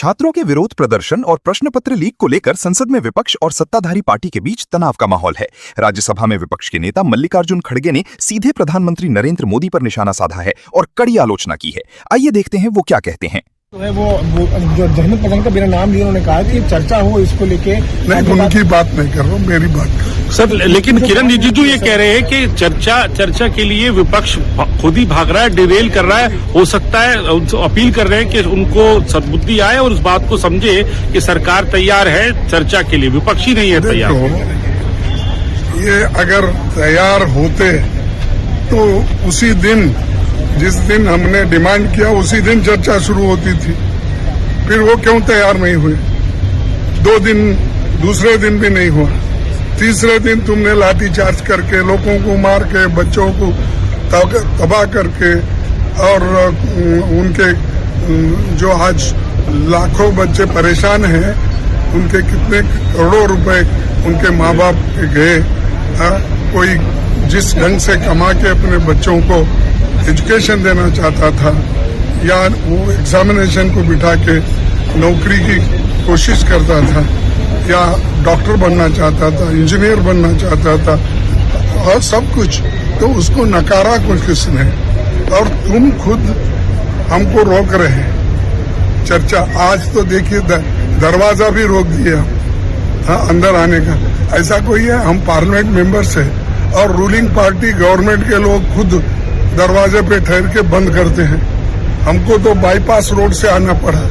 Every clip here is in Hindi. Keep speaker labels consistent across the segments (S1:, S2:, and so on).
S1: छात्रों के विरोध प्रदर्शन और प्रश्न पत्र लीक को लेकर संसद में विपक्ष और सत्ताधारी पार्टी के बीच तनाव का माहौल है। राज्यसभा में विपक्ष के नेता मल्लिकार्जुन खड़गे ने सीधे प्रधानमंत्री नरेंद्र मोदी पर निशाना साधा है और कड़ी आलोचना की है। आइए देखते हैं वो क्या कहते हैं।
S2: वो जो जहमत पसंद का बिना नाम लिए उन्होंने कहा कि चर्चा हो इसको लेके।
S3: नहीं, उनकी बात नहीं कर रहा हूँ, मेरी बात कर
S4: सर। लेकिन किरण रिजिजू ये कह रहे हैं कि चर्चा के लिए विपक्ष खुद ही भाग रहा है, डिरेल कर रहा है। हो सकता है अपील कर रहे हैं कि उनको सद्बुद्धि आए और उस बात को समझे कि सरकार तैयार है चर्चा के लिए, विपक्ष ही नहीं है तैयार।
S3: ये अगर तैयार होते तो उसी दिन, जिस दिन हमने डिमांड किया उसी दिन चर्चा शुरू होती थी। फिर वो क्यों तैयार नहीं हुए? 2 दिन, दूसरे दिन भी नहीं हुआ, तीसरे दिन तुमने लाठीचार्ज करके, लोगों को मार के, बच्चों को तबाह करके, और उनके जो आज लाखों बच्चे परेशान हैं, उनके कितने करोड़ों रुपए उनके माँ बाप के गए। कोई जिस ढंग से कमा के अपने बच्चों को एजुकेशन देना चाहता था, या वो एग्जामिनेशन को बिठा के नौकरी की कोशिश करता था, या डॉक्टर बनना चाहता था, इंजीनियर बनना चाहता था, और सब कुछ, तो उसको नकारा कुछ किसने? और तुम खुद हमको रोक रहे हैं चर्चा। आज तो देखिए दरवाजा भी रोक दिया, हाँ, अंदर आने का। ऐसा कोई है? हम पार्लियामेंट मेंबर्स है और रूलिंग पार्टी गवर्नमेंट के लोग खुद दरवाजे पे ठहर के बंद करते हैं। हमको तो बाईपास रोड से आना पड़ा।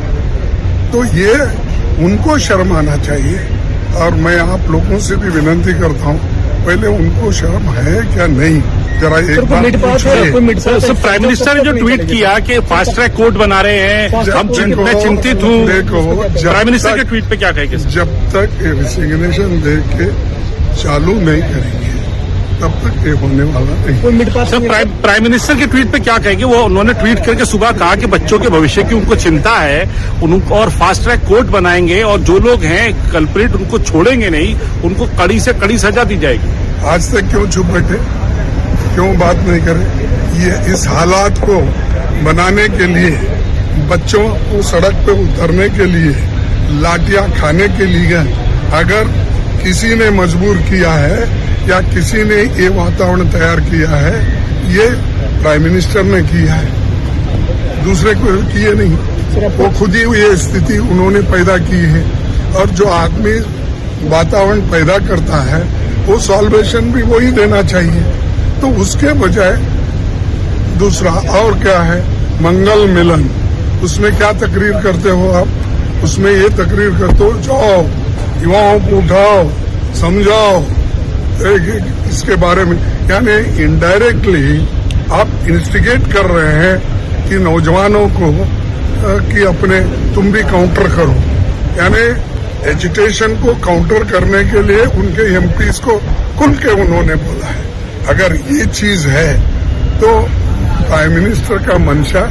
S3: तो ये उनको शर्म आना चाहिए। और मैं आप लोगों से भी विनती करता हूँ, पहले उनको शर्म है क्या नहीं, जरा एक बार पूछिए।
S4: प्राइम मिनिस्टर ने जो ट्वीट किया कि फास्ट ट्रैक कोर्ट बना रहे हैं, हम चिंतित हूँ।
S3: देखो,
S4: प्राइम मिनिस्टर के ट्वीट पे क्या कहेंगे?
S3: जब तक रेजिग्नेशन दे के चालू नहीं करेंगे तब तक ये होने वाला नहीं।
S4: सर, प्राइम मिनिस्टर के ट्वीट पे क्या कहेंगे? वो उन्होंने ट्वीट करके सुबह कहा कि बच्चों के भविष्य की उनको चिंता है, उनको और फास्ट ट्रैक कोर्ट बनाएंगे, और जो लोग हैं कल्प्रिट उनको छोड़ेंगे नहीं, उनको कड़ी से कड़ी सजा दी जाएगी।
S3: आज तक क्यों चुप बैठे, क्यों बात नहीं करे? ये इस हालात को बनाने के लिए, बच्चों को सड़क पे उतरने के लिए, लाठियां खाने के लिए अगर किसी ने मजबूर किया है या किसी ने ये वातावरण तैयार किया है, ये प्राइम मिनिस्टर ने किया है, दूसरे को किए नहीं। वो खुद ही ये स्थिति उन्होंने पैदा की है। और जो आदमी वातावरण पैदा करता है वो सॉल्वेशन भी वही देना चाहिए। तो उसके बजाय दूसरा और क्या है, मंगल मिलन, उसमें क्या तकरीर करते हो आप? उसमें ये तकरीर करते हो, जाओ युवाओं को उठाओ, समझाओ इसके बारे में, यानी इनडायरेक्टली आप इंस्टिगेट कर रहे हैं कि नौजवानों को कि अपने तुम भी काउंटर करो। यानी एजुटेशन को काउंटर करने के लिए उनके एमपीज को खुल के उन्होंने बोला है। अगर ये चीज है तो प्राइम मिनिस्टर का मंशा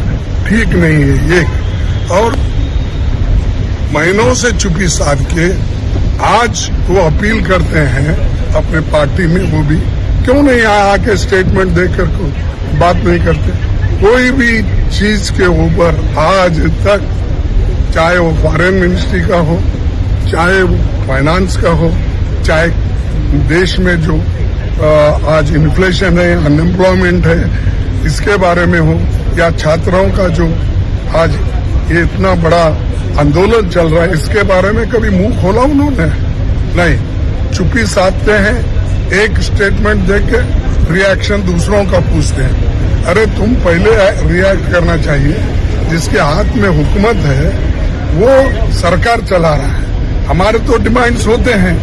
S3: ठीक नहीं है ये। और महीनों से चुप्पी साध के आज वो अपील करते हैं अपने पार्टी में, वो भी क्यों नहीं आके स्टेटमेंट देकर को बात नहीं करते? कोई भी चीज के ऊपर आज तक, चाहे वो फॉरेन मिनिस्ट्री का हो, चाहे वो फाइनेंस का हो, चाहे देश में जो आज इन्फ्लेशन है, अनएम्प्लॉयमेंट है, इसके बारे में हो, या छात्रों का जो आज ये इतना बड़ा आंदोलन चल रहा है, इसके बारे में कभी मुंह खोला उन्होंने? नहीं, चुप्पी साधते हैं, एक स्टेटमेंट देके रिएक्शन दूसरों का पूछते हैं। अरे तुम पहले रिएक्ट करना चाहिए। जिसके हाथ में हुकूमत है वो सरकार चला रहा है। हमारे तो डिमांड्स होते हैं,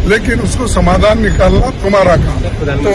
S3: लेकिन उसको समाधान निकालना तुम्हारा काम। तो